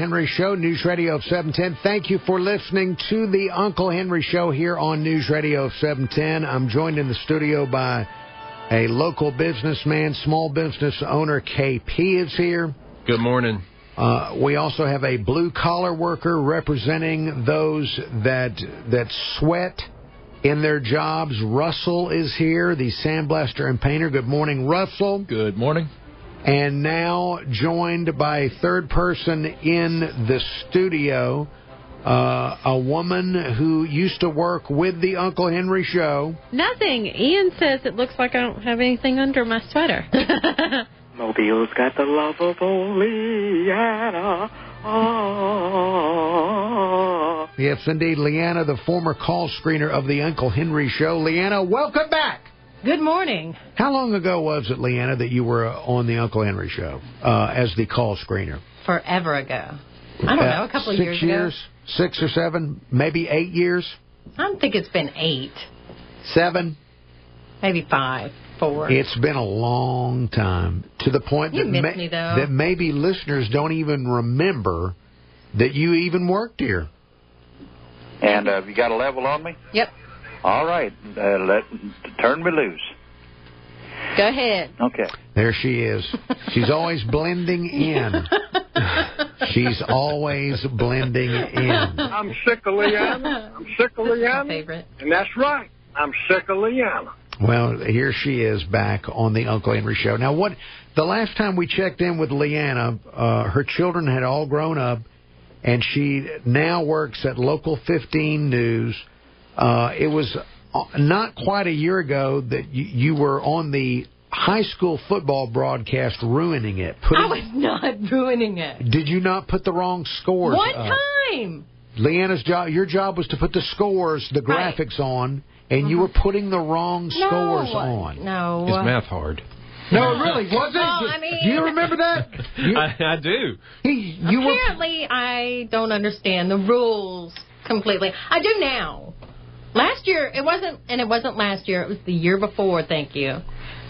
Henry Show, News Radio 710. Thank you for listening to the Uncle Henry Show here on News Radio 710. I'm joined in the studio by a local businessman, small business owner. KP is here. Good morning. We also have a blue-collar worker representing those that sweat in their jobs. Russell is here, the sandblaster and painter. Good morning, Russell. Good morning. And now joined by a third person in the studio, a woman who used to work with the Uncle Henry Show. Nothing. Ian says it looks like I don't have anything under my sweater. Mobile's got the lovable Leeanna. Oh. Yes, indeed, Leeanna, the former call screener of the Uncle Henry Show. Leeanna, welcome back. Good morning. How long ago was it, Leeanna, that you were on the Uncle Henry Show as the call screener? Forever ago. I don't know, a couple of years 6 years? 6 or 7? Maybe 8 years? I think it's been 8. 7? Maybe 5, 4. It's been a long time, to the point that maybe listeners don't even remember that you even worked here. And you got a level on me? Yep. All right. Turn me loose. Go ahead. Okay. There she is. She's always blending in. She's always blending in. I'm sick of Leeanna. My favorite. And that's right. I'm sick of Leeanna. Well, here she is back on the Uncle Henry Show. Now, the last time we checked in with Leeanna, her children had all grown up, and she now works at Local 15 News. It was not quite a year ago that you were on the high school football broadcast ruining it. I was not ruining it. Did you not put the wrong scores One time. Leanna's job, your job was to put the scores, the graphics on, and you were putting the wrong scores on. No. Is math hard? No, it really wasn't. Well, I mean, do you remember that? I do. Apparently, I don't understand the rules completely. I do now. Last year, it wasn't last year. It was the year before. Thank you.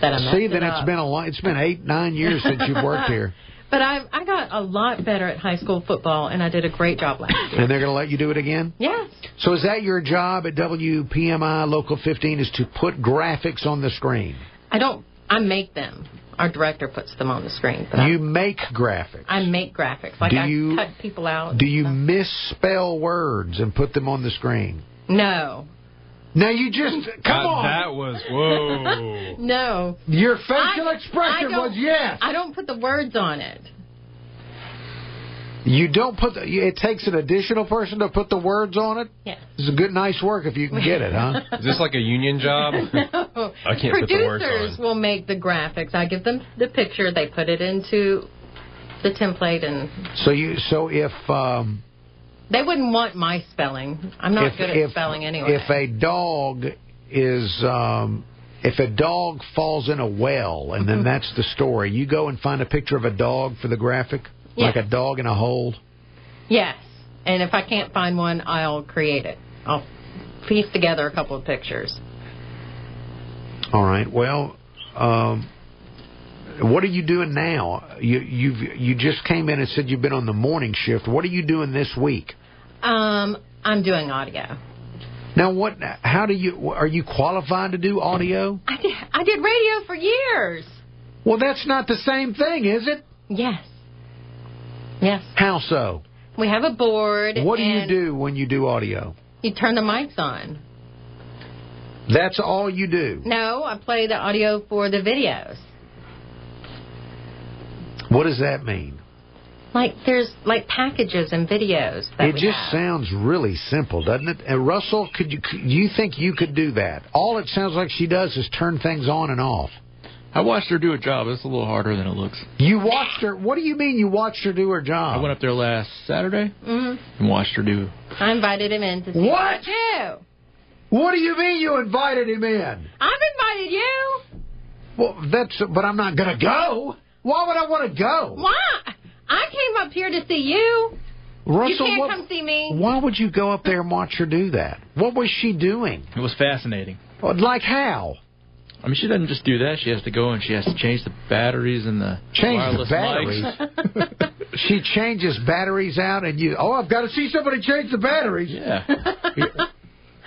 That I See, then it's been it's been 8-9 years since you've worked here. But I got a lot better at high school football, and I did a great job last year. And they're going to let you do it again? Yes. So is that your job at WPMI Local 15, is to put graphics on the screen? I make them. Our director puts them on the screen. But you make graphics? I make graphics. Like I cut people out. Do you misspell words and put them on the screen? No. Now you just, come on. That was, whoa. No. Your facial expression was yes. I don't put the words on it. You don't it takes an additional person to put the words on it? Yes. It's a good, nice work if you can get it, huh? Is this like a union job? No. I can't put the words on. Producers will make the graphics. I give them the picture. They put it into the template. And so if... they wouldn't want my spelling. I'm not good at spelling anyway. If a dog falls in a well, and then that's the story, you go and find a picture of a dog for the graphic? Yes. Like a dog in a hole? Yes. And if I can't find one, I'll create it. I'll piece together a couple of pictures. All right. Well, what are you doing now? You just came in and said you've been on the morning shift. What are you doing this week? I'm doing audio. Now, are you qualified to do audio? I did radio for years. Well, that's not the same thing, is it? Yes. Yes. How so? We have a board. What do you do when you do audio? You turn the mics on. That's all you do? No, I play the audio for the videos. What does that mean? There's packages and videos that it just sounds really simple, doesn't it? And Russell, do you think you could do that? All it sounds like she does is turn things on and off. I watched her do a job. It's a little harder than it looks. You watched her? What do you mean you watched her do her job? I went up there last Saturday and watched her do. I invited him in to see what you. What do you mean you invited him in? I've invited you. Well, but I'm not going to go. Why would I want to go? Why? I came up here to see you. Russell, you can't come see me. Why would you go up there and watch her do that? What was she doing? It was fascinating. Like how? I mean, she doesn't just do that. She has to go and she has to change the batteries and the wireless mics. She changes batteries out, and I've got to see somebody change the batteries. Yeah.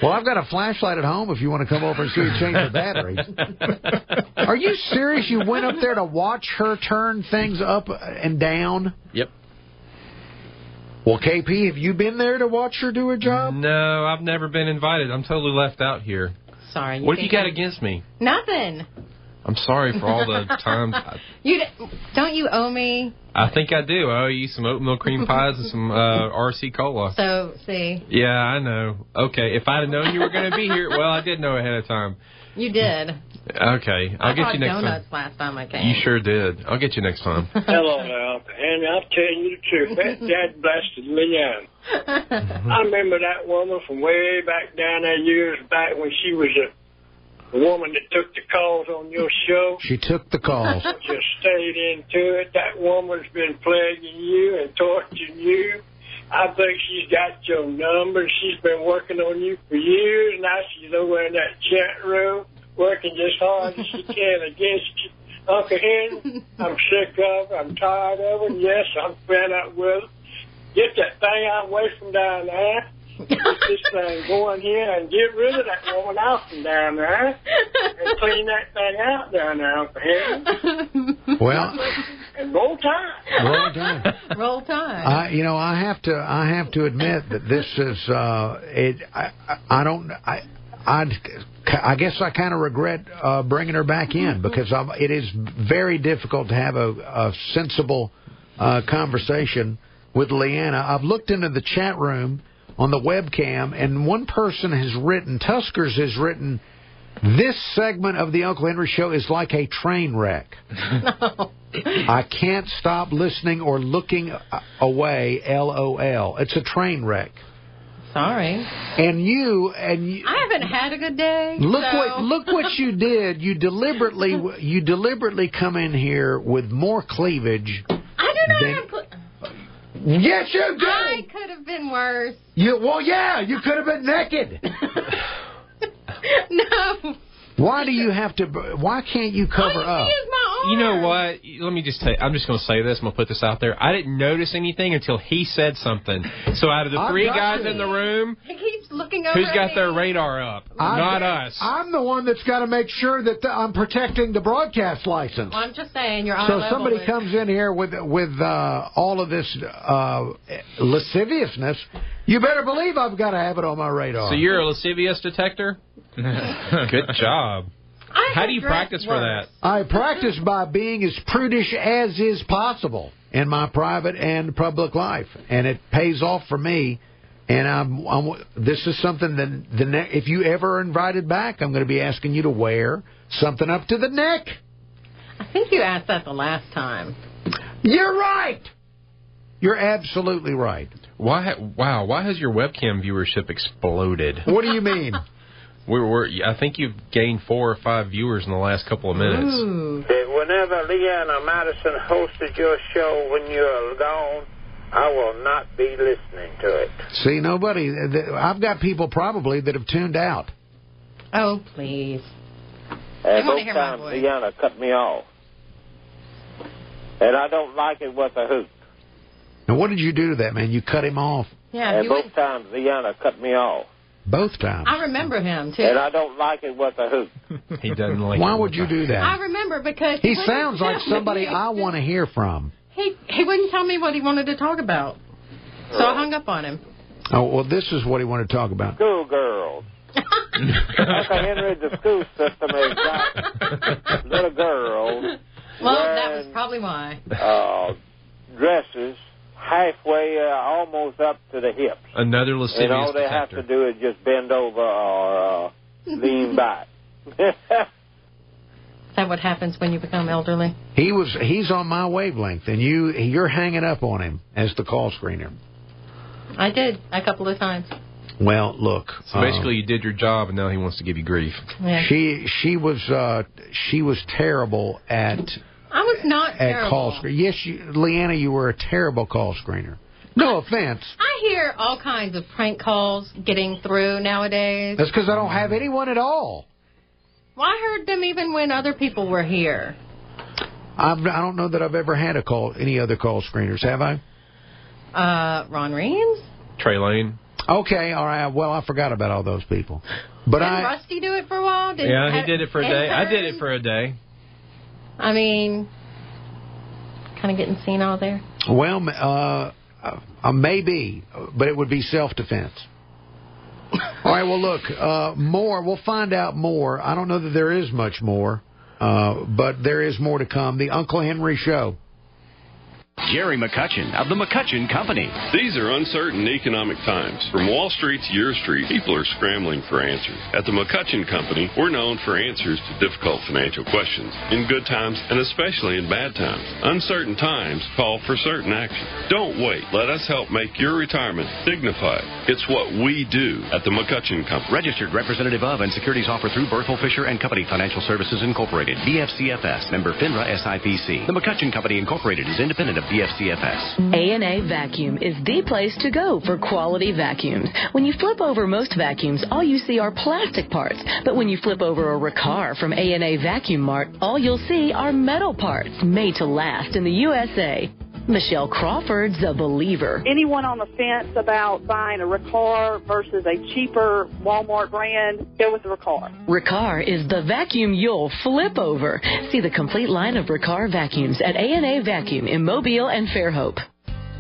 Well, I've got a flashlight at home if you want to come over and see her change the batteries. Are you serious? You went up there to watch her turn things up and down? Yep. Well, KP, have you been there to watch her do her job? No, I've never been invited. I'm totally left out here. Sorry. What have you got against me? Nothing. I'm sorry for all the times. Don't you owe me? I think I do. I owe you some oatmeal cream pies and some RC Cola. So, see. Yeah, I know. Okay, if I'd have known you were going to be here, well, I did know ahead of time. You did. Okay, I'll get you next time. I bought donuts last time I came. You sure did. I'll get you next time. Hello now, and I'll tell you the truth. That dad blasted Leeanna. I remember that woman from way back down there years back when she was a woman that took the calls on your show. She took the calls. Just stayed into it. That woman's been plaguing you and torturing you. I think she's got your number. She's been working on you for years. Now she's over in that chat room working just hard as she can against you. Uncle Henry, I'm sick of her. I'm tired of her. Yes, I'm fed up with her. Get that thing out away from down there. Get this thing going here and get rid of that woman out from down there and clean that thing out down there, Uncle Henry. Well, and roll time. Roll time. Roll time. I have to admit that this is I guess I kind of regret bringing her back in because it is very difficult to have a sensible conversation with Leeanna. I've looked into the chat room on the webcam, and one person has written, Tuskers has written, this segment of the Uncle Henry Show is like a train wreck. No. I can't stop listening or looking away, LOL. It's a train wreck. Sorry. And you I haven't had a good day. Look what you did. You deliberately come in here with more cleavage. I do not have... Yes, you did. I could have been worse. You could have been naked. No. Why can't you cover up? You know what? Let me just tell you, I'm just going to say this. I'm going to put this out there. I didn't notice anything until he said something. So out of the three guys in the room, he keeps looking over. Who's got their radar up? Not us. I'm the one that's got to make sure that I'm protecting the broadcast license. Well, I'm just saying you're on So level somebody with... comes in here with all of this lasciviousness. You better believe I've got to have it on my radar. So you're a lascivious detector? Good job. How do you practice for that? I practice by being as prudish as is possible in my private and public life, and it pays off for me. And this is something that if you ever are invited back, I'm going to be asking you to wear something up to the neck. I think you asked that the last time. You're right. You're absolutely right. Why has your webcam viewership exploded? What do you mean? I think you've gained 4 or 5 viewers in the last couple of minutes. Ooh. Whenever Leeanna Madison hosted your show when you're gone, I will not be listening to it. See, nobody. I've got people probably that have tuned out. Oh, please. And both times Leeanna cut me off. And I don't like it with a hoot. Now, what did you do to that man? You cut him off? Yeah. And both times Leeanna cut me off. Both times. I remember him, too. And I don't like it with a hoot. He doesn't like Why would you do that? I remember because... He sounds like somebody I want to hear from. He wouldn't tell me what he wanted to talk about. So I hung up on him. Oh, well, this is what he wanted to talk about. Schoolgirls. Uncle Henry, the school system has got little girls. Well, that was probably why. Dresses halfway, almost up to the hips. Another lascivious And all they have to do is just bend over or lean back. Is that what happens when you become elderly? He's on my wavelength, and you're hanging up on him as the call screener. I did a couple of times. Well, look. So basically, you did your job, and now he wants to give you grief. Yeah. She was terrible at. I was not terrible. At call screen. Yes, Leeanna, you were a terrible call screener. No offense. I hear all kinds of prank calls getting through nowadays. That's because I don't have anyone at all. Well, I heard them even when other people were here. I don't know that I've ever had any other call screeners, have I? Ron Reams? Trey Lane. Okay, all right. Well, I forgot about all those people. But Didn't Rusty do it for a while? He did it for a day. I did it for a day. I mean, kind of getting senile there. Well, maybe, but it would be self-defense. All right, well, look, more. We'll find out more. I don't know that there is much more, but there is more to come. The Uncle Henry Show. Jerry McCutcheon of the McCutcheon Company. These are uncertain economic times. From Wall Street to your street, people are scrambling for answers. At the McCutcheon Company, we're known for answers to difficult financial questions, in good times and especially in bad times. Uncertain times call for certain action. Don't wait. Let us help make your retirement dignified. It's what we do at the McCutcheon Company. Registered representative of and securities offered through Berthel Fisher and Company Financial Services Incorporated, BFCFS, member FINRA SIPC. The McCutcheon Company Incorporated is independent of BFCFS. A&A Vacuum is the place to go for quality vacuums. When you flip over most vacuums, all you see are plastic parts. But when you flip over a Riccar from A&A Vacuum Mart, all you'll see are metal parts made to last in the USA. Michelle Crawford's a believer. Anyone on the fence about buying a Riccar versus a cheaper Walmart brand, go with the Riccar. Riccar is the vacuum you'll flip over. See the complete line of Riccar vacuums at A&A Vacuum in Mobile and Fairhope.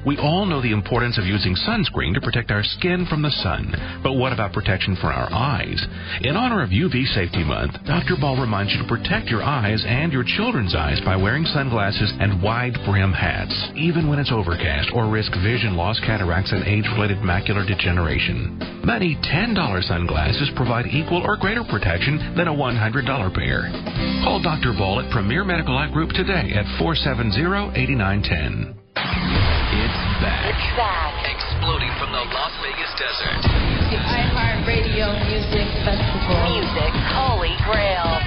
We all know the importance of using sunscreen to protect our skin from the sun. But what about protection for our eyes? In honor of UV Safety Month, Dr. Ball reminds you to protect your eyes and your children's eyes by wearing sunglasses and wide brim hats, even when it's overcast or risk vision loss, cataracts, and age-related macular degeneration. Many $10 sunglasses provide equal or greater protection than a $100 pair. Call Dr. Ball at Premier Medical Eye Group today at 470-8910. It's back. Exploding from the Las Vegas desert. The iHeartRadio Music Festival. Music, holy grail.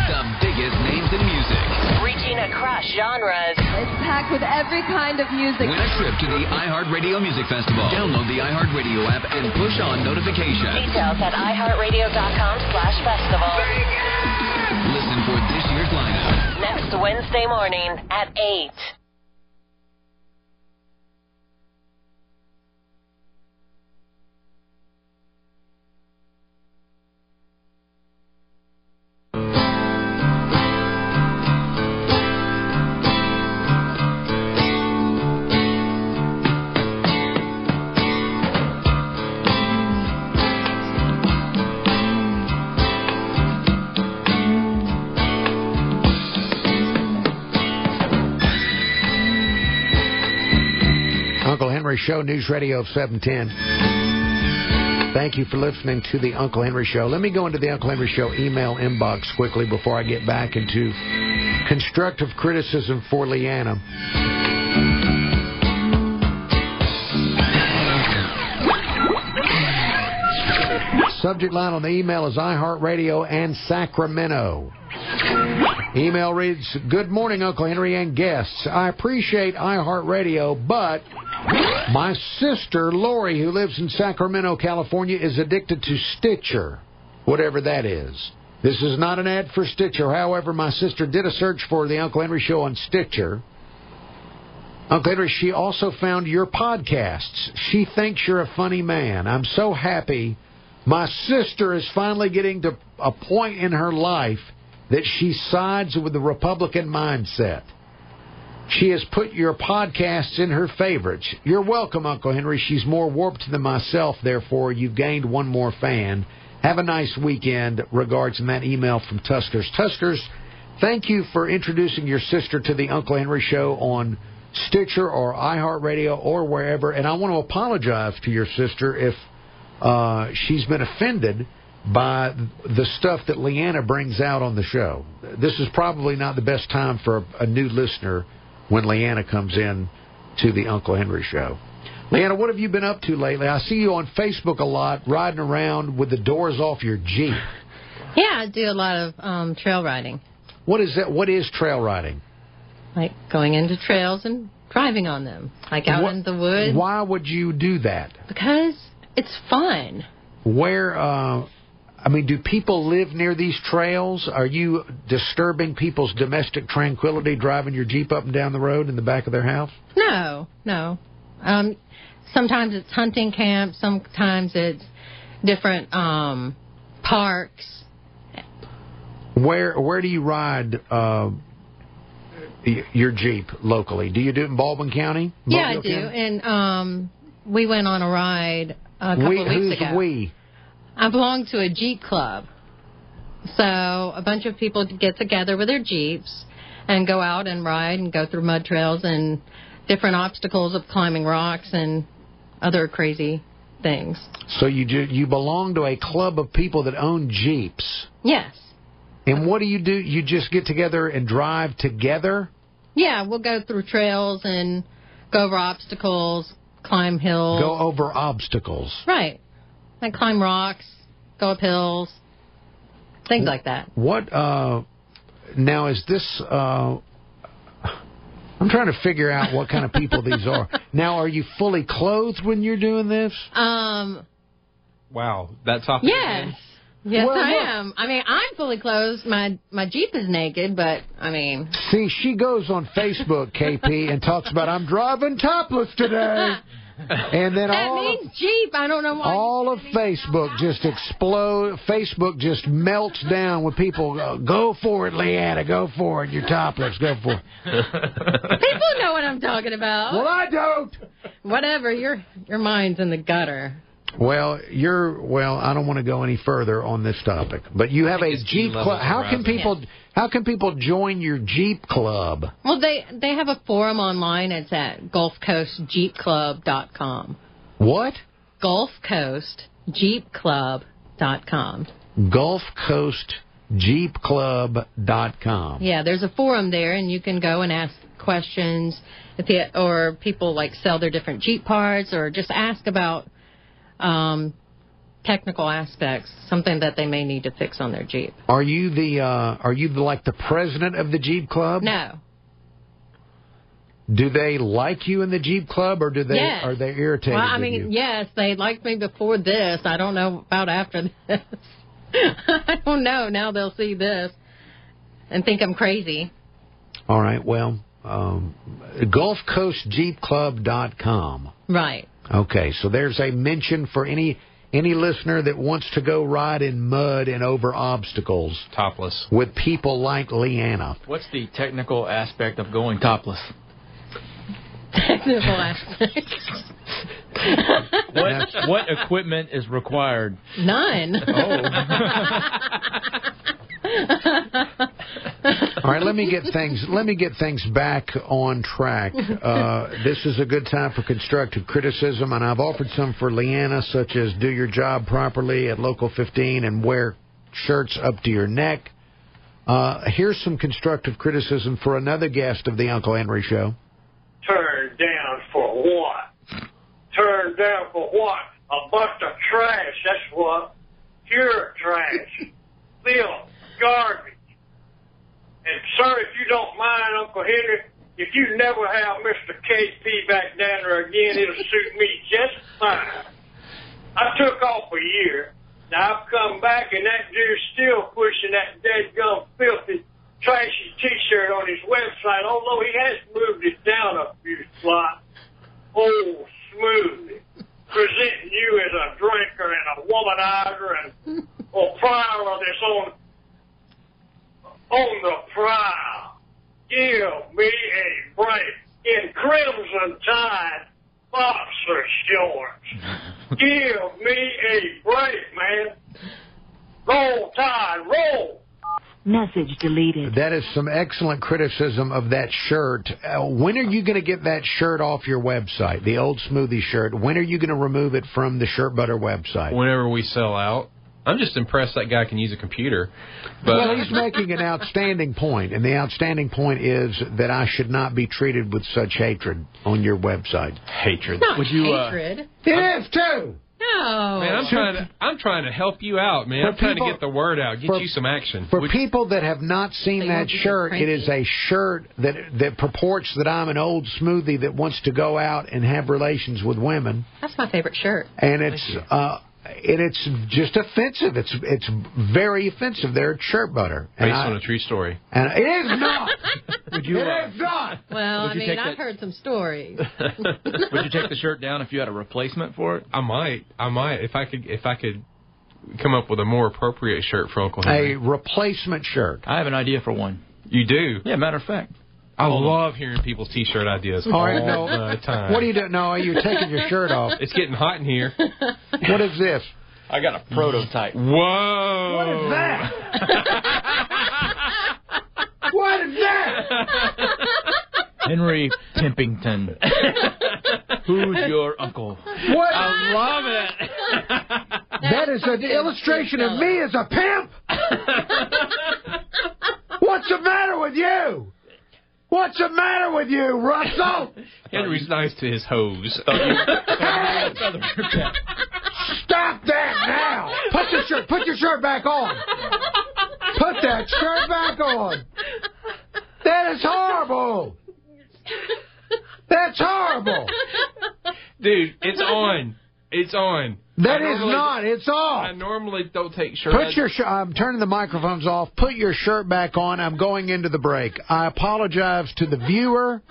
The biggest names in music. Reaching across genres. It's packed with every kind of music. Win a trip to the iHeartRadio Music Festival. Download the iHeartRadio app and push on notifications. Details at iHeartRadio.com/festival. Listen for this year's lineup. Next Wednesday morning at 8. Uncle Henry Show, News Radio 710. Thank you for listening to the Uncle Henry Show. Let me go into the Uncle Henry Show email inbox quickly before I get back into constructive criticism for Leeanna. Subject line on the email is iHeartRadio and Sacramento. Email reads, "Good morning, Uncle Henry and guests. I appreciate iHeartRadio, but my sister, Lori, who lives in Sacramento, California, is addicted to Stitcher, whatever that is. This is not an ad for Stitcher. However, my sister did a search for the Uncle Henry Show on Stitcher. Uncle Henry, she also found your podcasts. She thinks you're a funny man. I'm so happy. My sister is finally getting to a point in her life that she sides with the Republican mindset. She has put your podcasts in her favorites. You're welcome, Uncle Henry. She's more warped than myself, therefore you've gained one more fan. Have a nice weekend." Regards in that email from Tuskers. Tuskers, thank you for introducing your sister to the Uncle Henry Show on Stitcher or iHeartRadio or wherever. And I want to apologize to your sister if she's been offended by the stuff that Leeanna brings out on the show. This is probably not the best time for a new listener when Leeanna comes in to the Uncle Henry Show. Leeanna, what have you been up to lately? I see you on Facebook a lot, riding around with the doors off your Jeep. Yeah, I do a lot of trail riding. What is that? What is trail riding? Like going into trails and driving on them, like out in the woods. Why would you do that? Because it's fun. Where? I mean, do people live near these trails? Are you disturbing people's domestic tranquility driving your Jeep up and down the road in the back of their house? No. Sometimes it's hunting camps. Sometimes it's different parks. Where do you ride your Jeep locally? Do you do it in Baldwin County? Yeah, Mobile I do. County? And we went on a ride a couple of weeks ago. Who's we? I belong to a Jeep club. So a bunch of people get together with their Jeeps and go out and ride and go through mud trails and different obstacles of climbing rocks and other crazy things. So you belong to a club of people that own Jeeps? Yes. And what do? You just get together and drive together? Yeah, we'll go through trails and go over obstacles, climb hills. Go over obstacles. Right. Like climb rocks, go up hills, things like that. What, now is this, I'm trying to figure out what kind of people these are. Now, are you fully clothed when you're doing this? Wow, that topic. Yes. Yes, I am. I mean, I'm fully clothed. My Jeep is naked, but, I mean... See, she goes on Facebook, KP, and talks about, I'm driving topless today. And then that means Jeep. I don't know why. All of Facebook just explodes. Facebook just melts down with people go for it, Leeanna, go for it. You're topless. Go for it. People know what I'm talking about. Well, I don't. Whatever. Your mind's in the gutter. Well, I don't want to go any further on this topic, but you have a Jeep club. How can people join your Jeep club? Well, they have a forum online. It's at GulfCoastJeepClub.com. What? GulfCoastJeepClub.com. GulfCoastJeepClub.com. Yeah, there's a forum there, and you can go and ask questions, or people like sell their different Jeep parts, or just ask about technical aspects, something that they may need to fix on their Jeep. Are you like the president of the Jeep Club? No. Do they like you in the Jeep Club, or are they irritated? Well, I mean, yes, they liked me before this. I don't know about after this. I don't know. Now they'll see this and think I'm crazy. All right. Well, GulfCoastJeepClub.com. Right. Okay, so there's a mention for any listener that wants to go ride in mud and over obstacles. Topless. With people like Leeanna. What's the technical aspect of going topless? Technical aspect. What equipment is required? None. Oh. All right, let me get things back on track. This is a good time for constructive criticism, and I've offered some for Leeanna, such as do your job properly at Local 15 and wear shirts up to your neck. Here's some constructive criticism for another guest of the Uncle Henry Show. Turned down for what? Turned down for what? A bunch of trash, that's what. Pure trash. Filth. Garbage. And, sir, if you don't mind, Uncle Henry, if you never have Mr. KP back down there again, it'll suit me just fine. I took off a year. Now, I've come back, and that dude's still pushing that dead-gum, filthy, trashy T-shirt on his website, although he has moved it down a few slots. Oh, smooth. Presenting you as a drinker and a womanizer and proprietor that's on the prowl. Give me a break. In Crimson Tide boxer shorts. Give me a break, man. Roll Tide, roll. Message deleted. That is some excellent criticism of that shirt. When are you going to get that shirt off your website, the old smoothie shirt? When are you going to remove it from the Shirt Butter website? Whenever we sell out. I'm just impressed that guy can use a computer. But well, he's making an outstanding point, and the outstanding point is that I should not be treated with such hatred on your website. Hatred. Not hatred. It is too. No. Man, I'm trying to help you out, man. I'm trying to get the word out, get you some action. For people that have not seen that shirt, it is a shirt that purports that I'm an old smoothie that wants to go out and have relations with women. That's my favorite shirt. And it's it's just offensive. It's very offensive there at Shirt Butter. Based on a true story. And it is not. Would you, it is not. Well, I've heard some stories. Would you take the shirt down if you had a replacement for it? I might. If I could come up with a more appropriate shirt for Uncle Henry. A replacement shirt. I have an idea for one. You do? Yeah, matter of fact. I love hearing people's T-shirt ideas all the time. What are you doing? No, you're taking your shirt off. It's getting hot in here. What is this? I got a prototype. Whoa! What is that? What is that? Henry Pimpington. Who's your uncle? What? I love it. That is an illustration of me as a pimp. What's the matter with you? What's the matter with you, Russell? Henry's nice to his hoes. Stop that now! Put your shirt back on. Put that shirt back on. That is horrible. That's horrible. Dude, it's on. It's on. That is not. It's off. I normally don't take shirts. I'm turning the microphones off. Put your shirt back on. I'm going into the break. I apologize to the viewer,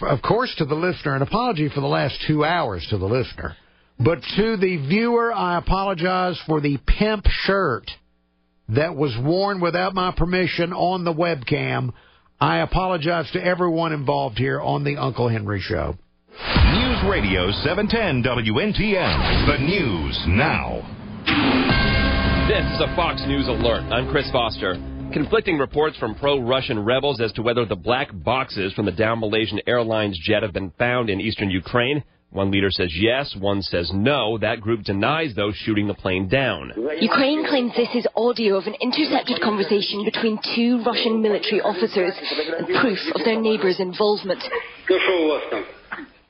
of course to the listener. An apology for the last 2 hours to the listener. But to the viewer, I apologize for the pimp shirt that was worn without my permission on the webcam. I apologize to everyone involved here on the Uncle Henry Show. News Radio 710 WNTN. The news now. This is a Fox News alert. I'm Chris Foster. Conflicting reports from pro-Russian rebels as to whether the black boxes from the downed Malaysian Airlines jet have been found in eastern Ukraine. One leader says yes, one says no. That group denies, though, shooting the plane down. Ukraine claims this is audio of an intercepted conversation between two Russian military officers and proof of their neighbours' involvement.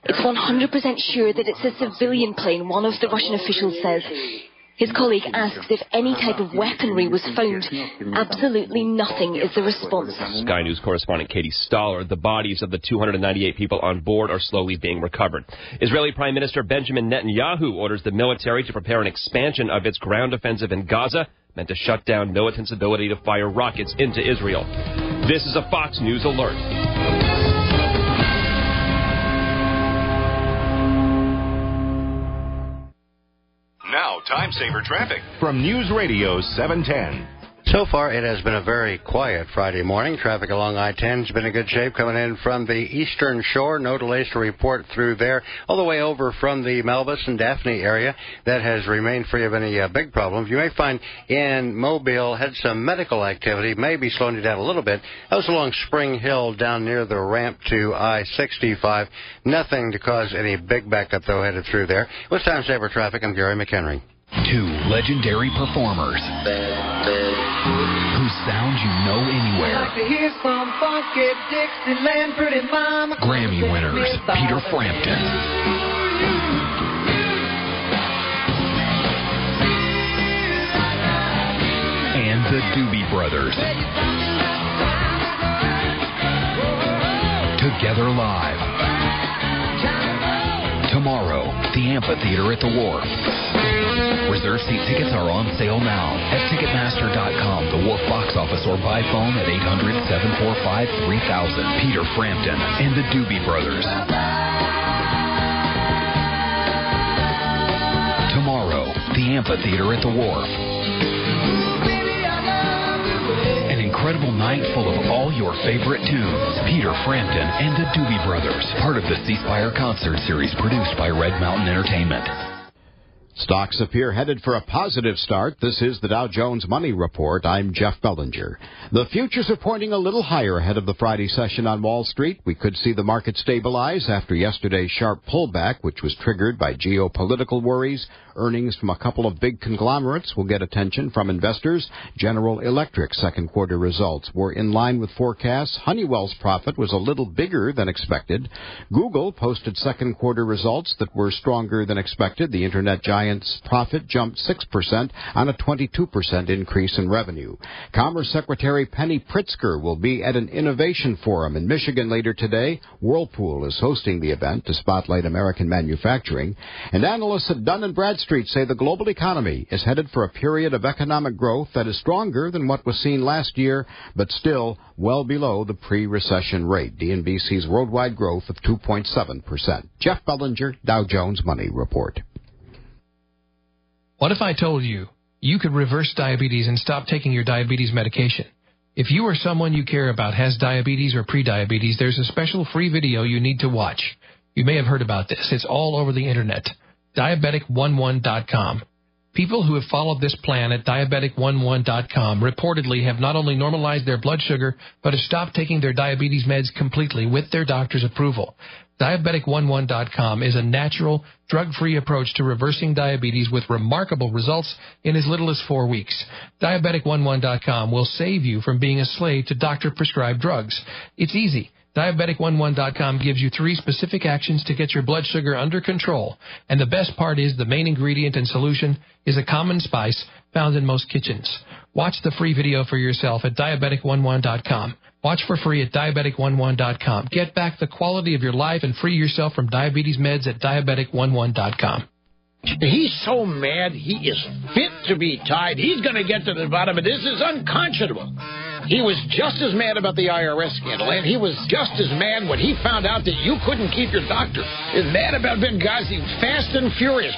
It's 100% sure that it's a civilian plane, one of the Russian officials says. His colleague asks if any type of weaponry was found. Absolutely nothing is the response. Sky News correspondent Katie Stoller. The bodies of the 298 people on board are slowly being recovered. Israeli Prime Minister Benjamin Netanyahu orders the military to prepare an expansion of its ground offensive in Gaza, meant to shut down militants' ability to fire rockets into Israel. This is a Fox News alert. Now, time-saver traffic from News Radio 710. So far, it has been a very quiet Friday morning. Traffic along I-10 has been in good shape coming in from the eastern shore. No delays to report through there. All the way over from the Melvis and Daphne area, that has remained free of any big problems. You may find in Mobile had some medical activity, maybe slowing it down a little bit. That was along Spring Hill down near the ramp to I-65. Nothing to cause any big backup, though, headed through there. With Time Saver Traffic, I'm Gary McHenry. Two legendary performers whose sound you know anywhere. Like to hear some funky Dixieland, pretty mama. Grammy winners Peter Frampton and the Doobie Brothers. Together live. Tomorrow, the Amphitheater at the Wharf. Reserve seat tickets are on sale now at Ticketmaster.com, the Wharf box office, or by phone at 800-745-3000. Peter Frampton and the Doobie Brothers. Tomorrow, the Amphitheater at the Wharf. An incredible night full of all your favorite tunes. Peter Frampton and the Doobie Brothers, part of the C Spire concert series produced by Red Mountain Entertainment. Stocks appear headed for a positive start. This is the Dow Jones Money Report. I'm Jeff Bellinger. The futures are pointing a little higher ahead of the Friday session on Wall Street. We could see the market stabilize after yesterday's sharp pullback, which was triggered by geopolitical worries. Earnings from a couple of big conglomerates will get attention from investors. General Electric's second quarter results were in line with forecasts. Honeywell's profit was a little bigger than expected. Google posted second quarter results that were stronger than expected. The internet giant Giant's profit jumped 6% on a 22% increase in revenue. Commerce Secretary Penny Pritzker will be at an innovation forum in Michigan later today. Whirlpool is hosting the event to spotlight American manufacturing. And analysts at Dun & Bradstreet say the global economy is headed for a period of economic growth that is stronger than what was seen last year, but still well below the pre-recession rate. DNBC's worldwide growth of 2.7%. Jeff Bellinger, Dow Jones Money Report. What if I told you you could reverse diabetes and stop taking your diabetes medication? If you or someone you care about has diabetes or prediabetes, there's a special free video you need to watch. You may have heard about this. It's all over the internet. Diabetic11.com. People who have followed this plan at Diabetic11.com reportedly have not only normalized their blood sugar, but have stopped taking their diabetes meds completely with their doctor's approval. Diabetic11.com is a natural, drug-free approach to reversing diabetes with remarkable results in as little as 4 weeks. Diabetic11.com will save you from being a slave to doctor-prescribed drugs. It's easy. Diabetic11.com gives you 3 specific actions to get your blood sugar under control. And the best part is the main ingredient and solution is a common spice found in most kitchens. Watch the free video for yourself at Diabetic11.com. Watch for free at Diabetic11.com. Get back the quality of your life and free yourself from diabetes meds at Diabetic11.com. He's so mad, he is fit to be tied. He's going to get to the bottom of this. This is unconscionable. He was just as mad about the IRS scandal, and he was just as mad when he found out that you couldn't keep your doctor. He's mad about Benghazi, fast and furious.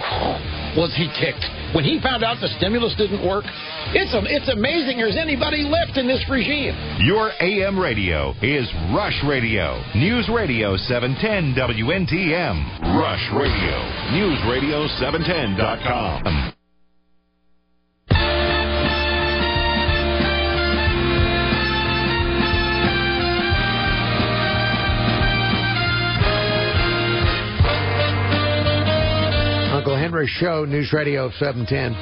Was he ticked? When he found out the stimulus didn't work, it's amazing there's anybody left in this regime. Your AM radio is Rush Radio. News Radio 710 WNTM. Rush Radio. NewsRadio710.com. Uncle Henry Show, News Radio 710.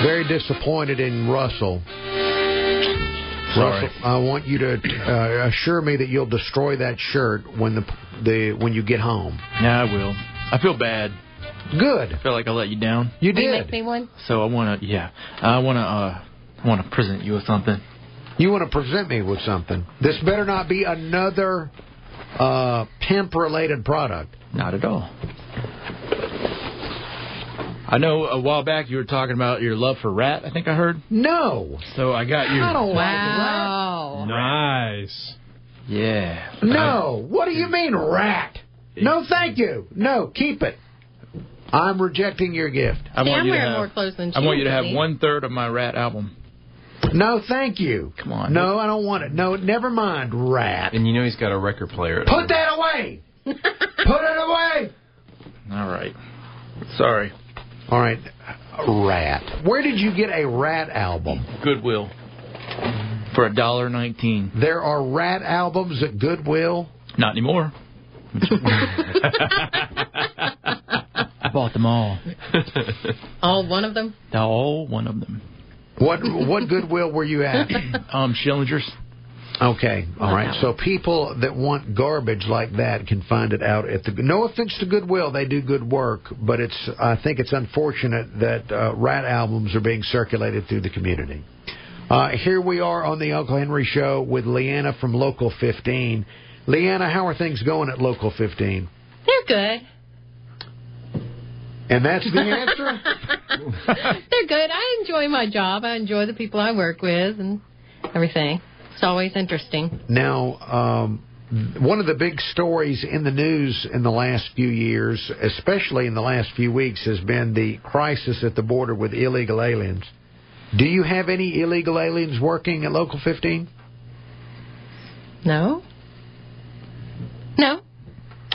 Very disappointed in Russell. Sorry. Russell, I want you to assure me that you'll destroy that shirt when when you get home. Yeah, I will. I feel bad. Good. I feel like I let you down. You did. Will you make me one? So I want to present you with something. You want to present me with something? This better not be another pimp-related product. Not at all. I know a while back you were talking about your love for Rat, I think I heard. No. So I got you. I don't wow. Nice. Yeah. No. What do you mean, Rat? No, thank you. No, keep it. I'm rejecting your gift. I'm wearing more clothes than she. I want you to have 1/3 of my Rat album. No, thank you. Come on. No, I don't want it. No, never mind, Rat. And you know he's got a record player. Put that away. Put it away. All right. Sorry. All right, Rat. Where did you get a Rat album? Goodwill. For $1.19. There are Rat albums at Goodwill? Not anymore. I bought them all. All one of them? All one of them. What Goodwill were you at? Schillinger's. Okay, all right. So people that want garbage like that can find it out at the. No offense to Goodwill, they do good work, but I think it's unfortunate that Rat albums are being circulated through the community. Here we are on the Uncle Henry Show with Leeanna from Local 15. Leeanna, how are things going at Local 15? They're good. And that's the answer? They're good. I enjoy my job. I enjoy the people I work with and everything. It's always interesting. Now, one of the big stories in the news in the last few years, especially in the last few weeks, has been the crisis at the border with illegal aliens. Do you have any illegal aliens working at Local 15? No. No.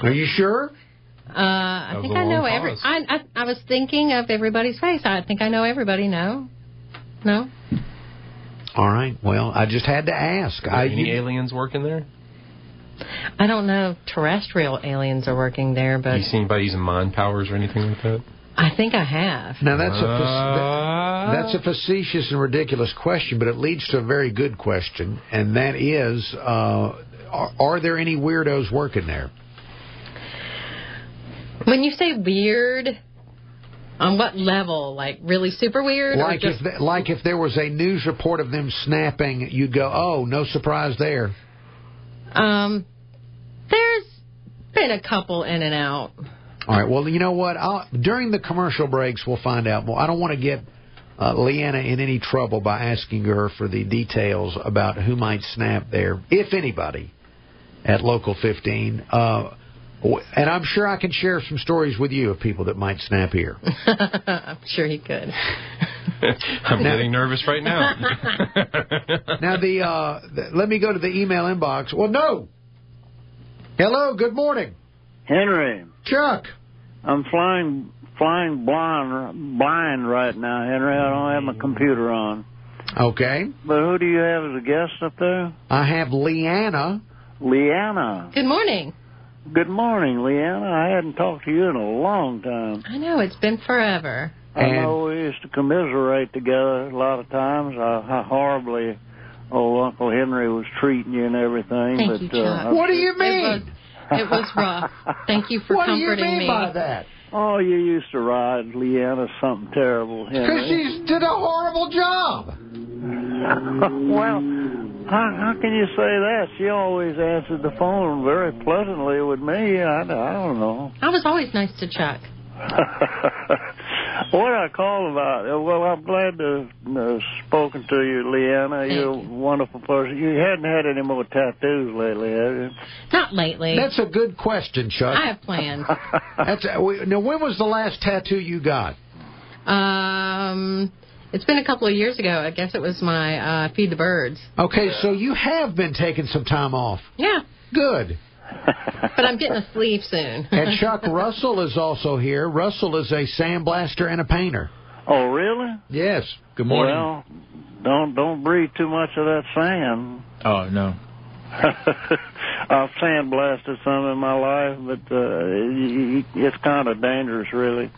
Are you sure? I think I know every. I was thinking of everybody's face. I think I know everybody. No. All right. Well, I just had to ask. Any aliens working there? I don't know if terrestrial aliens are working there, but... You seen anybody using mind powers or anything like that? I think I have. Now, that's a facetious and ridiculous question, but it leads to a very good question, and that is, are there any weirdos working there? When you say weird, On what level? Like really super weird? Like, or just... if there was a news report of them snapping, you'd go, oh, no surprise there. There's been a couple in and out. All right, well, you know what? During the commercial breaks, we'll find out more. I don't want to get Leeanna in any trouble by asking her for the details about who might snap there, if anybody, at Local 15. And I'm sure I can share some stories with you of people that might snap here. I'm sure he could. I'm getting nervous right now. Now, let me go to the email inbox. Well, no. Hello, good morning. Henry. Chuck. I'm flying blind right now, Henry. I don't have my computer on. Okay. But who do you have as a guest up there? I have Leeanna. Leeanna. Good morning. Good morning, Leeanna. I hadn't talked to you in a long time. I know, it's been forever. I know we used to commiserate together a lot of times, how horribly old Uncle Henry was treating you and everything. Thank you, Chuck. What do you mean? It was rough. Thank you for comforting me. What do you mean by that? Oh, you used to ride Leeanna something terrible, Henry. Because she did a horrible job. Well, how can you say that? She always answered the phone very pleasantly with me. I don't know. I was always nice to Chuck. What I call about? Well, I'm glad to have spoken to you, Leeanna. You're a wonderful person. You hadn't had any more tattoos lately, have you? Not lately. That's a good question, Chuck. I have plans. Now, when was the last tattoo you got? It's been a couple of years ago. I guess it was my Feed the Birds. Okay, so you have been taking some time off. Yeah. Good. But I'm getting a sleeve soon. And Chuck Russell is also here. Russell is a sandblaster and a painter. Oh, really? Yes. Good morning. Well, don't breathe too much of that sand. Oh, no. I've sandblasted some in my life, but it's kind of dangerous, really,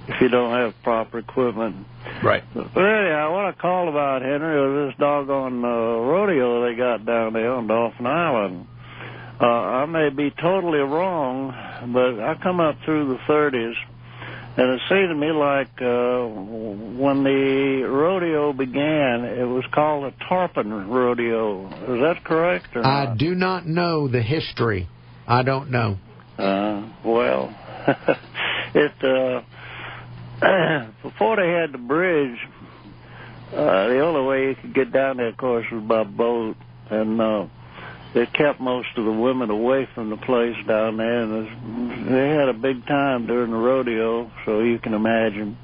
if you don't have proper equipment. Right. But anyhow, what I called about, Henry, was this doggone rodeo they got down there on Dolphin Island. I may be totally wrong, but I come up through the 30s, and it seemed to me like when the rodeo began, it was called a tarpon rodeo. Is that correct or not? I do not know the history. I don't know. Well, before they had the bridge, the only way you could get down there, of course, was by boat, and they kept most of the women away from the place down there, and they had a big time during the rodeo, so you can imagine.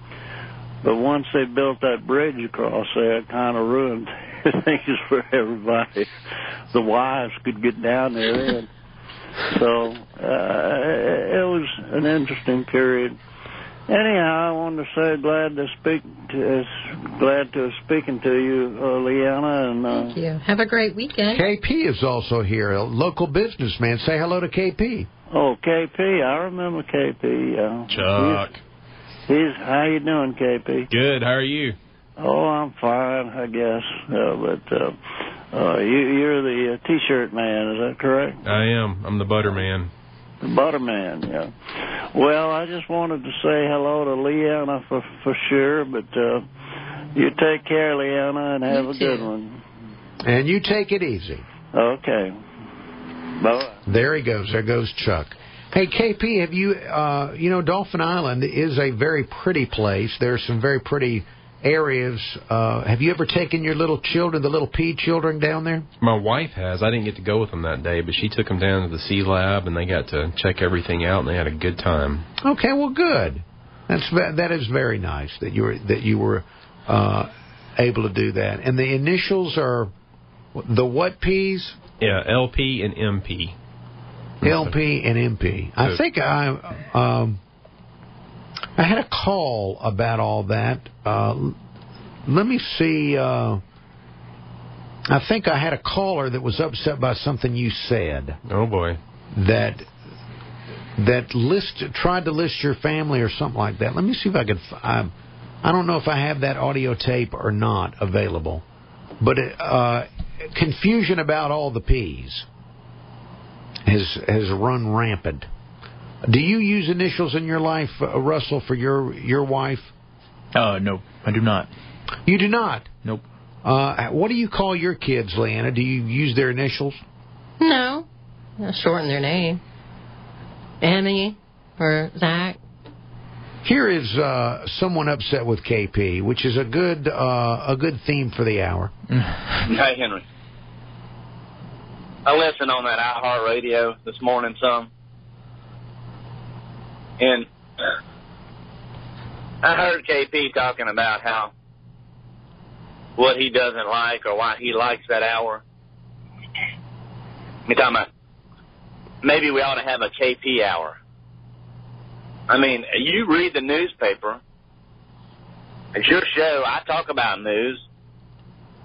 But once they built that bridge across there, it kind of ruined things for everybody. The wives could get down there then. So it was an interesting period. Anyhow, I wanted to say glad to have speaken to you, Leeanna. And thank you. Have a great weekend. KP is also here, a local businessman. Say hello to KP. Oh, KP, I remember KP. Chuck. How you doing, KP? Good. How are you? Oh, I'm fine, I guess. You're the T-shirt man, is that correct? I am. I'm the butter man. The butter man, yeah. Well, I just wanted to say hello to Leeanna for sure, but you take care, Leeanna, and have a good one. And you take it easy. Okay. Bye. There he goes. There goes Chuck. Hey, KP, have you, Dolphin Island is a very pretty place. There's some very pretty areas. Have you ever taken your little children, the little pea children, down there? My wife has. I didn't get to go with them that day, but she took them down to the Sea Lab, and they got to check everything out, and they had a good time. Okay, well, good. That is very nice that you were able to do that. And the initials are the what peas? Yeah, LP and MP. LP and MP. I think I had a call about all that. Let me see. I think I had a caller that was upset by something you said. Oh, boy. That tried to list your family or something like that. Let me see if I can. I don't know if I have that audio tape or not available. But confusion about all the P's has run rampant. Do you use initials in your life, Russell, for your wife? No, I do not. You do not? Nope. What do you call your kids, Leeanna? Do you use their initials? No. I'll shorten their name. Emmy or Zach. Here is someone upset with KP, which is a good theme for the hour. Hey, Henry. I listened on that iHeartRadio this morning some, and I heard KP talking about what he doesn't like or why he likes that hour. You're talking about maybe we ought to have a KP hour. I mean, you read the newspaper. It's your show. I talk about news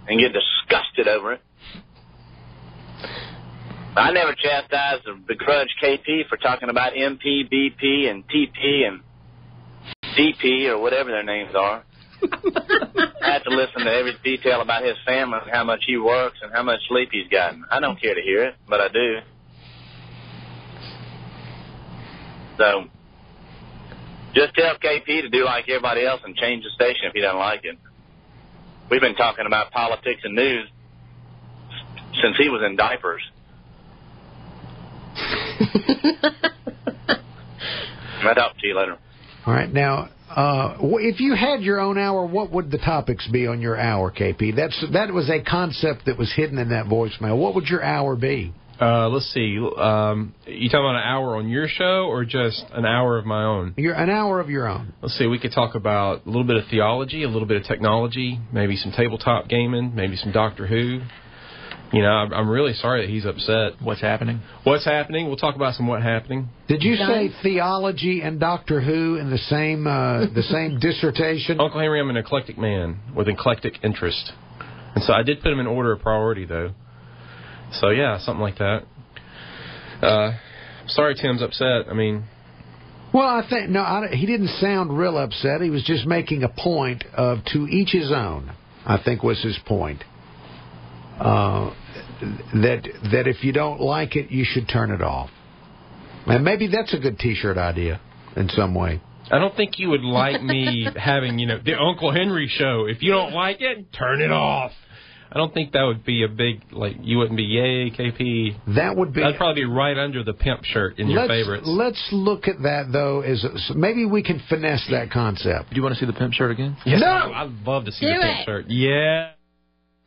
and get disgusted over it. I never chastised or begrudged KP for talking about MP, BP, and TP and DP or whatever their names are. I have to listen to every detail about his family and how much he works and how much sleep he's gotten. I don't care to hear it, but I do. So, just tell KP to do like everybody else and change the station if he doesn't like it. We've been talking about politics and news since he was in diapers. I'll talk to you later. All right. Now, if you had your own hour, what would the topics be on your hour, KP? That was a concept that was hidden in that voicemail. What would your hour be? Let's see. You talking about an hour on your show or just an hour of my own? An hour of your own. Let's see. We could talk about a little bit of theology, a little bit of technology, maybe some tabletop gaming, maybe some Doctor Who. You know, I'm really sorry that he's upset. What's happening? What's happening? We'll talk about some what happening. Did you say theology and Doctor Who in the same dissertation? Uncle Henry, I'm an eclectic man with eclectic interest. And so I did put him in order of priority, though. So, yeah, something like that. Sorry Tim's upset. I mean... Well, I think... No, he didn't sound real upset. He was just making a point of to each his own, I think was his point. That if you don't like it, you should turn it off. And maybe that's a good T-shirt idea in some way. I don't think you would like me having, the Uncle Henry show. If you don't like it, turn it off. I don't think that would be a big, you wouldn't be, yay, KP. That would be... That'd probably be right under the pimp shirt in your favorites. Let's look at that, though, maybe we can finesse that concept. Do you want to see the pimp shirt again? Yes, no! I'd love to see the pimp shirt. Yeah.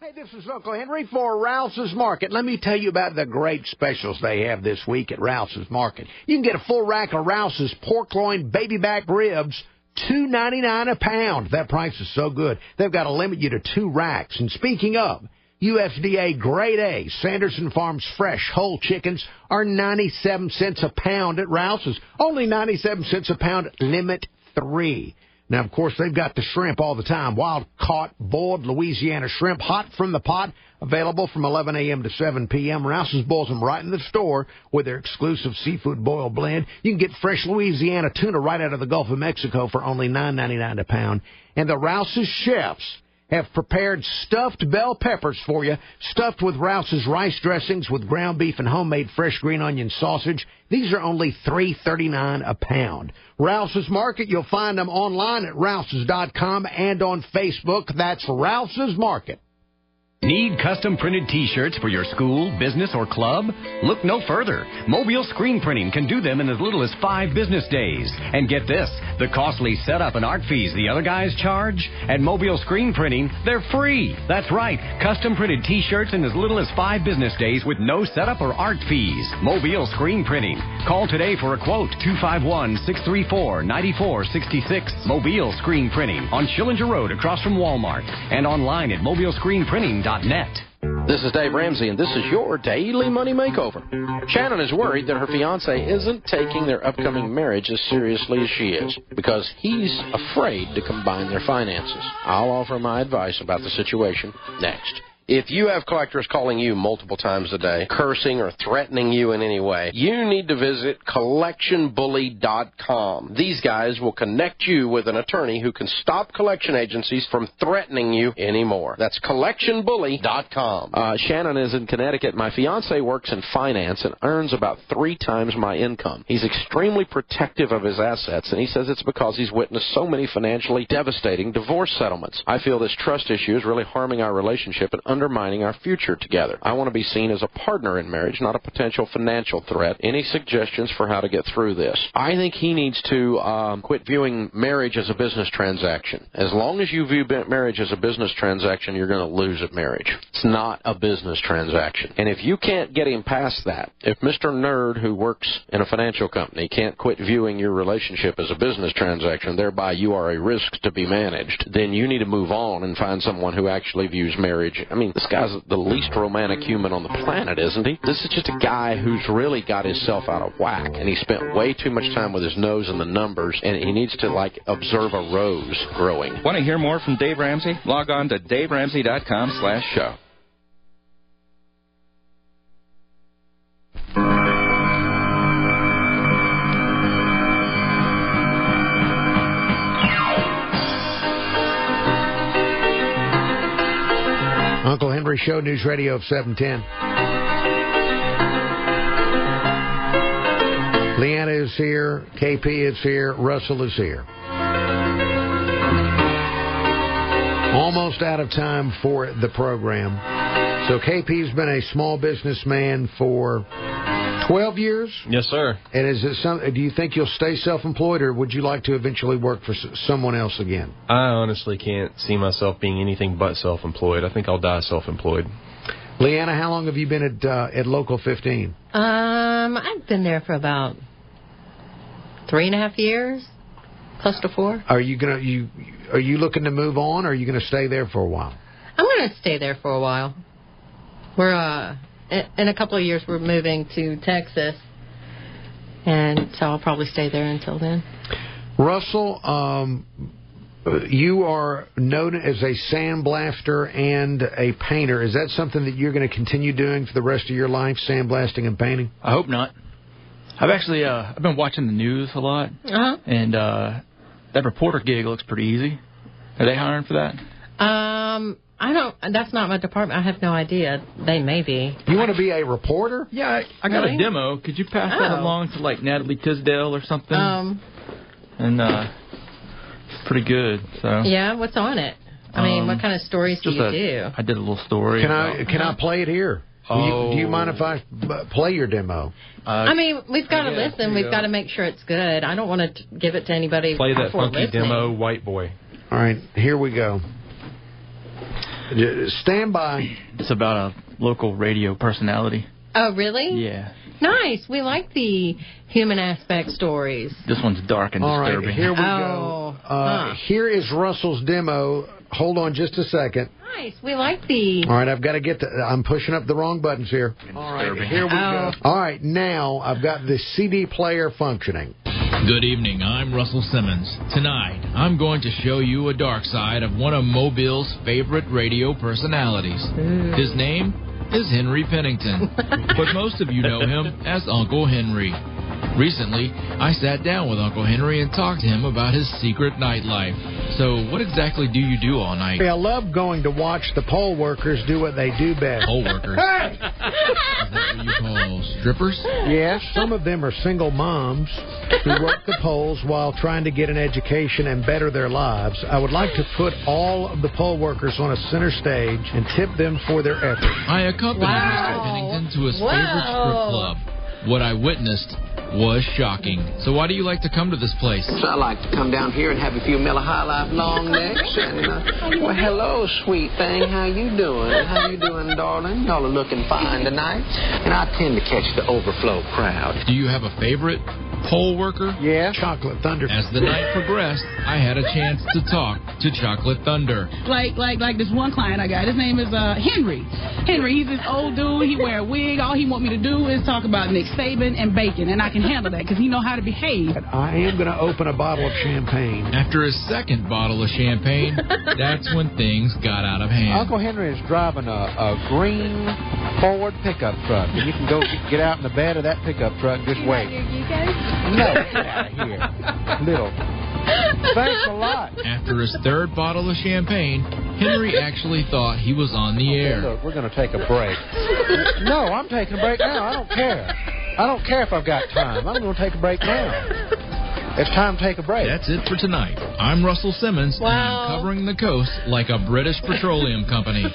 Hey, this is Uncle Henry for Rouse's Market. Let me tell you about the great specials they have this week at Rouse's Market. You can get a full rack of Rouse's pork loin baby back ribs, $2.99 a pound. That price is so good, they've got to limit you to 2 racks. And speaking of, USDA Grade A Sanderson Farms fresh whole chickens are 97 cents a pound at Rouse's. Only 97 cents a pound, limit 3. Now, of course, they've got the shrimp all the time. Wild-caught, boiled Louisiana shrimp, hot from the pot, available from 11 a.m. to 7 p.m. Rouse's boils them right in the store with their exclusive seafood boil blend. You can get fresh Louisiana tuna right out of the Gulf of Mexico for only $9.99 a pound. And the Rouse's chefs have prepared stuffed bell peppers for you, stuffed with Rouse's rice dressings with ground beef and homemade fresh green onion sausage. These are only $3.39 a pound. Rouse's Market, you'll find them online at rouses.com and on Facebook. That's Rouse's Market. Need custom printed T-shirts for your school, business, or club? Look no further. Mobile Screen Printing can do them in as little as 5 business days. And get this, the costly setup and art fees the other guys charge? At Mobile Screen Printing, they're free. That's right, custom printed T-shirts in as little as 5 business days with no setup or art fees. Mobile Screen Printing. Call today for a quote, 251-634-9466. Mobile Screen Printing on Schillinger Road across from Walmart and online at mobilescreenprinting.net. This is Dave Ramsey, and this is your Daily Money Makeover. Shannon is worried that her fiancé isn't taking their upcoming marriage as seriously as she is because he's afraid to combine their finances. I'll offer my advice about the situation next. If you have collectors calling you multiple times a day, cursing or threatening you in any way, you need to visit collectionbully.com. These guys will connect you with an attorney who can stop collection agencies from threatening you anymore. That's collectionbully.com. Shannon is in Connecticut. My fiance works in finance and earns about 3 times my income. He's extremely protective of his assets, and he says it's because he's witnessed so many financially devastating divorce settlements. I feel this trust issue is really harming our relationship and undermining our future together. I want to be seen as a partner in marriage, not a potential financial threat. Any suggestions for how to get through this? I think he needs to quit viewing marriage as a business transaction. As long as you view marriage as a business transaction, you're going to lose at marriage. It's not a business transaction. And if you can't get him past that, if Mr. Nerd who works in a financial company can't quit viewing your relationship as a business transaction, thereby you are a risk to be managed, then you need to move on and find someone who actually views marriage. I mean, this guy's the least romantic human on the planet, isn't he? This is just a guy who's really got himself out of whack, and he spent way too much time with his nose in the numbers, and he needs to, observe a rose growing. Want to hear more from Dave Ramsey? Log on to daveramsey.com/show. Uncle Henry Show, News Radio of 710. Leeanna is here. KP is here. Russell is here. Almost out of time for the program. So KP's been a small businessman for 12 years? Yes, sir. And is it do you think you'll stay self-employed, or would you like to eventually work for someone else again? I honestly can't see myself being anything but self-employed. I think I'll die self-employed. Leeanna, how long have you been at Local 15? I've been there for about 3.5 years, close to 4. Are you looking to move on, or are you going to stay there for a while? I'm going to stay there for a while. We're in a couple of years we're moving to Texas, and so I'll probably stay there until then. Russell, you are known as a sandblaster and a painter. Is that something that you're going to continue doing for the rest of your life, sandblasting and painting? I hope not. I've actually I've been watching the news a lot, and that reporter gig looks pretty easy. Are they hiring for that? I don't. That's not my department. I have no idea. They may be. You want to be a reporter? Yeah, I got a demo. Could you pass that along to Natalie Tisdale or something? And it's pretty good. So yeah, what's on it? I mean, what kind of stories do you do? I did a little story. Can I play it here? Do you mind if I play your demo? I mean, we've got to listen. We've got to make sure it's good. I don't want to give it to anybody. Play that funky listening. demo, White Boy. All right, here we go. Stand by. It's about a local radio personality. Oh, really? Yeah. Nice. We like the human aspect stories. This one's dark and disturbing. All right, here we go. Here is Russell's demo. Hold on just a second. Nice. We like the... All right, I've got to get I'm pushing up the wrong buttons here. All right, here we go. All right, now I've got the CD player functioning. Good evening, I'm Russell Simmons. Tonight, I'm going to show you a dark side of one of Mobile's favorite radio personalities. His name is Henry Pennington, but most of you know him as Uncle Henry. Recently, I sat down with Uncle Henry and talked to him about his secret nightlife. So, what exactly do you do all night? I love going to watch the poll workers do what they do best. Poll workers? Is that what you call strippers? Yes, some of them are single moms who work the polls while trying to get an education and better their lives. I would like to put all of the poll workers on a center stage and tip them for their efforts. I accompanied Mr. Pennington to his favorite strip club. What I witnessed was shocking. So why do you like to come to this place? So I like to come down here and have a few Miller High Life long necks. And, well, hello, sweet thing. How you doing? How you doing, darling? Y'all are looking fine tonight. And I tend to catch the overflow crowd. Do you have a favorite? poll worker? Yeah. Chocolate Thunder. As the night progressed, I had a chance to talk to Chocolate Thunder. Like this one client I got. His name is Henry. Henry, he's this old dude. He wear a wig. All he want me to do is talk about Nick Saban and bacon, and I can handle that because he know how to behave. I am going to open a bottle of champagne. After his second bottle of champagne, that's when things got out of hand. Uncle Henry is driving a green Ford pickup truck, and you can go get out in the bed of that pickup truck and just wait. No, get out of here. Little. Thanks a lot. After his third bottle of champagne, Henry actually thought he was on the air. Look, we're going to take a break. No, I'm taking a break now. I don't care. I don't care if I've got time. I'm going to take a break now. It's time to take a break. That's it for tonight. I'm Russell Simmons, and I'm covering the coast like a British petroleum company.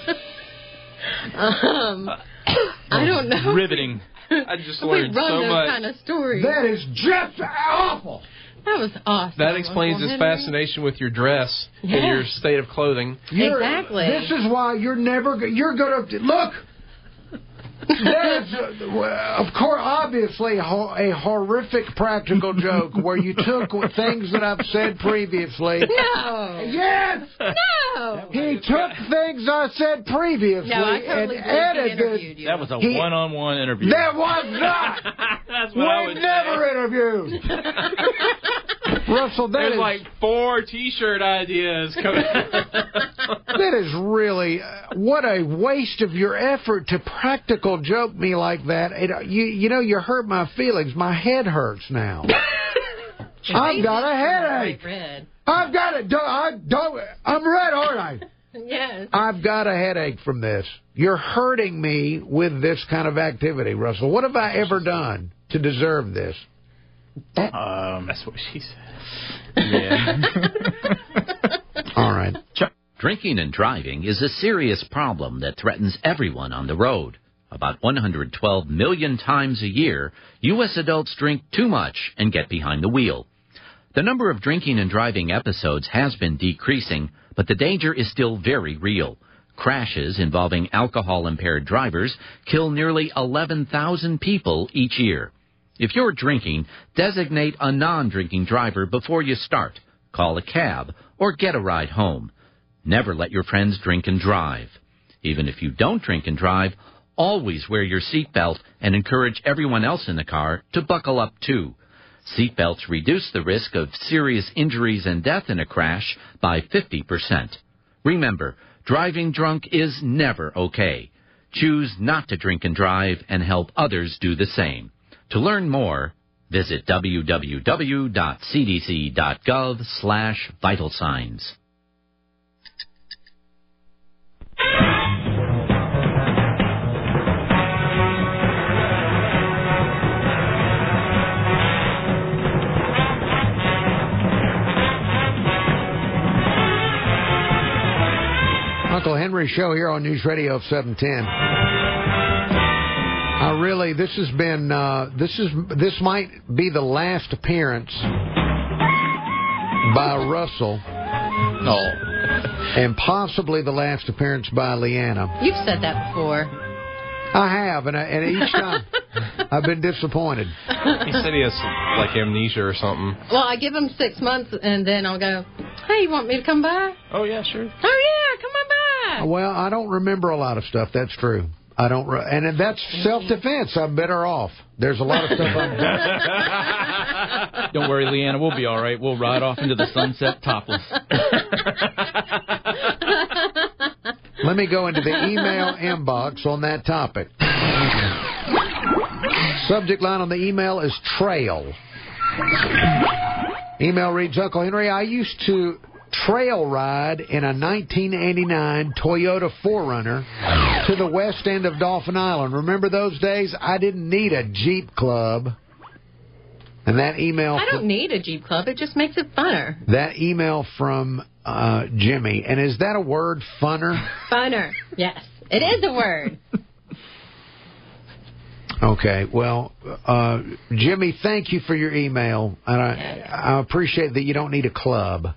I don't know. Riveting. I just learned so those much. kind of stories. That is just awful. That was awesome. That explains his fascination with your dress and your state of clothing. Exactly. This is why you're going to look. That is, of course, obviously a horrific practical joke where you took things that I've said previously. No. Yes. No. He took things I said previously and edited. That was a one-on-one interview. That was not. That's what I would We've never interviewed. Russell, there's like 4 T-shirt ideas coming. That is really what a waste of your effort to practical joke me like that. You hurt my feelings. My head hurts now. I've got a headache. I've got it. I'm red, aren't I? Yes. I've got a headache from this. You're hurting me with this kind of activity, Russell. What have I ever done to deserve this? That's what she said. Yeah. All right. Drinking and driving is a serious problem that threatens everyone on the road. About 112 million times a year, U.S. adults drink too much and get behind the wheel. The number of drinking and driving episodes has been decreasing, but the danger is still very real. Crashes involving alcohol-impaired drivers kill nearly 11,000 people each year. If you're drinking, designate a non-drinking driver before you start. Call a cab or get a ride home. Never let your friends drink and drive. Even if you don't drink and drive, always wear your seatbelt and encourage everyone else in the car to buckle up too. Seatbelts reduce the risk of serious injuries and death in a crash by 50%. Remember, driving drunk is never okay. Choose not to drink and drive and help others do the same. To learn more, visit www.cdc.gov/vital signs. Uncle Henry Show here on News Radio 710. This might be the last appearance by Russell. No. And possibly the last appearance by Leeanna. You've said that before. I have, and each time I've been disappointed. He said he has like amnesia or something. Well, I give him 6 months, and then I'll go, hey, you want me to come by? Oh, yeah, sure. Oh, yeah, come on by. Well, I don't remember a lot of stuff. That's true. I don't, and that's self-defense. I'm better off. There's a lot of stuff I'm done. Don't worry, Leeanna. We'll be all right. We'll ride off into the sunset topless. Let me go into the email inbox on that topic. Subject line on the email is trail. Email reads, Uncle Henry, I used to trail ride in a 1989 Toyota 4Runner to the west end of Dauphin Island. Remember those days? I didn't need a Jeep Club. And that email... I don't need a Jeep Club. It just makes it funner. That email from Jimmy. And is that a word, funner? Funner. Yes. It is a word. Okay. Well, Jimmy, thank you for your email. And I appreciate that you don't need a club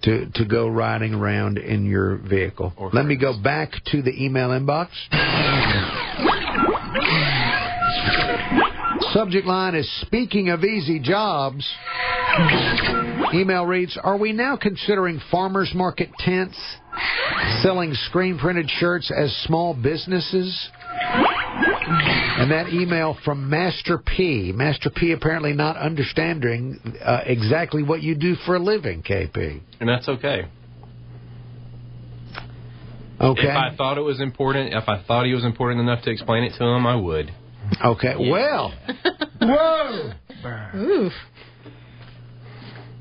to go riding around in your vehicle. Let me go back to the email inbox. Subject line is, speaking of easy jobs. Email reads, are we now considering farmers market tents selling screen-printed shirts as small businesses? And that email from Master P. Master P apparently not understanding exactly what you do for a living, KP. And that's okay. Okay. If I thought it was important, if I thought he was important enough to explain it to him, I would. Okay. Yeah. Well. Whoa. Oof.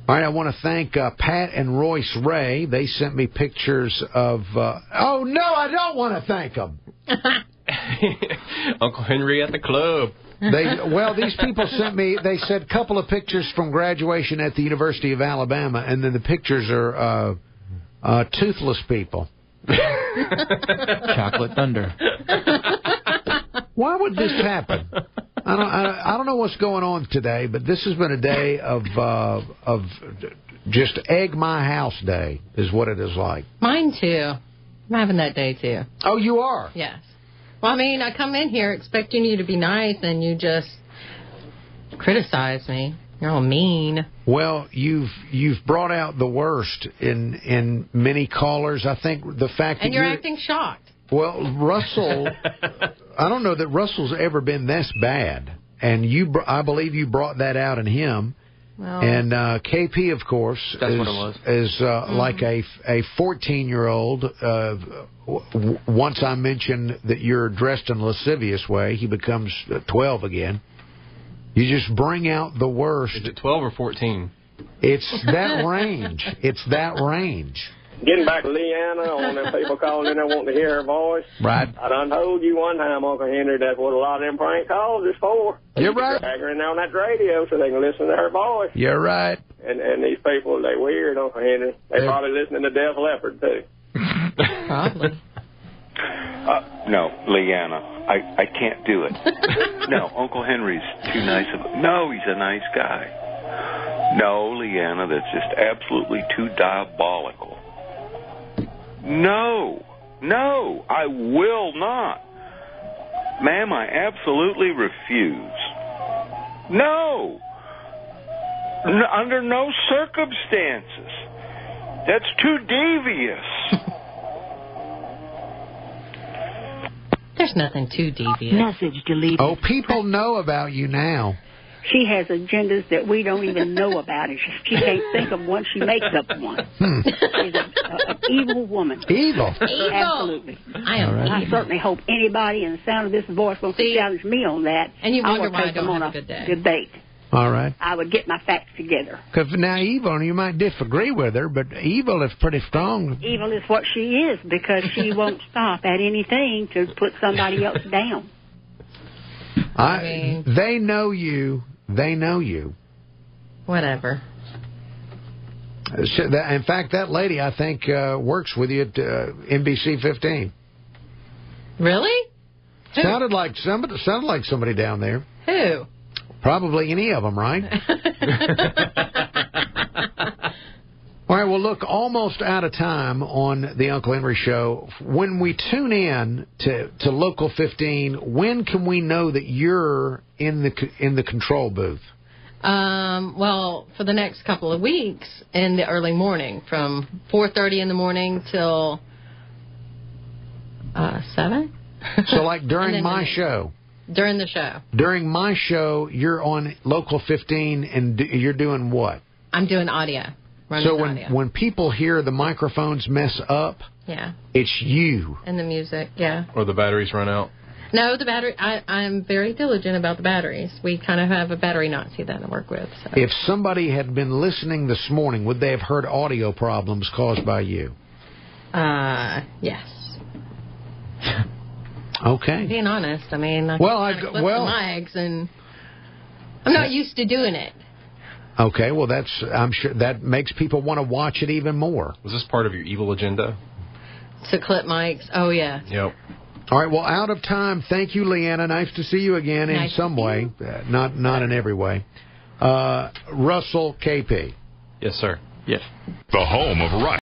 All right, I want to thank Pat and Royce Ray. They sent me pictures of... oh, no, I don't want to thank them. Uncle Henry at the club. These people sent me... They said a couple of pictures from graduation at the University of Alabama, and then the pictures are toothless people. Chocolate Thunder. Why would this happen? I don't know what's going on today, but this has been a day of just egg my house day is what it is like. Mine too. I'm having that day too. Oh, you are? Yes. Well, I mean, I come in here expecting you to be nice, and you just criticize me. You're all mean. Well, you've brought out the worst in many callers. I think the fact that you're acting shocked. Well, Russell, I don't know that Russell's ever been this bad, and I believe you brought that out in him. Well, and KP, of course, is like a 14-year-old. Once I mention that you're dressed in a lascivious way, he becomes 12 again. You just bring out the worst. Is it 12 or 14? It's that range. It's that range. Getting back to Leeanna on them people calling in there wanting to hear her voice. Right. I done told you one time, Uncle Henry, that's what a lot of them prank calls is for. You're right. Drag her in there on that radio so they can listen to her voice. You're right. And these people, they weird, Uncle Henry. They probably listening to Def Leppard, too. Probably. No, Leeanna, I can't do it. No, Uncle Henry's too nice of a... No, he's a nice guy. No, Leeanna, that's just absolutely too diabolical. No, I will not. Ma'am, I absolutely refuse. No, under no circumstances. That's too devious. There's nothing too devious. Message deleted. Oh, people know about you now. She has agendas that we don't even know about. She can't think of one. She makes up one. She's an evil woman. Evil? Absolutely. I am evil. I certainly hope anybody in the sound of this voice will challenge me on that. And you wonder I why I don't have on a good day. Debate. All right. I would get my facts together. Because now Evil, you might disagree with her, but Evil is pretty strong. Evil is what she is because she won't stop at anything to put somebody else down. They know you. They know you. Whatever. In fact, that lady, I think, works with you at NBC 15. Really? Sounded like somebody down there. Who? Probably any of them, right? All right, well, look, almost out of time on the Uncle Henry Show. When we tune in to Local 15, when can we know that you're in the control booth? Well, for the next couple of weeks in the early morning, from 4:30 in the morning till 7. So, like during my show. During the show. During my show, you're on Local 15, and you're doing what? I'm doing audio. So when people hear the microphones mess up, it's you. And the music, yeah. Or the batteries run out. No, the battery. I'm very diligent about the batteries. We kind of have a battery Nazi that I work with. So. If somebody had been listening this morning, would they have heard audio problems caused by you? Yes. Okay. Being honest, I mean, I flip the mics, and I'm not used to doing it. Okay, well, I'm sure that makes people want to watch it even more. Was this part of your evil agenda? To clip mics? Oh, yeah. Yep. All right, well, out of time. Thank you, Leeanna. Nice to see you again in some way. Not in every way. Russell KP. Yes, sir. Yes. The home of Rush.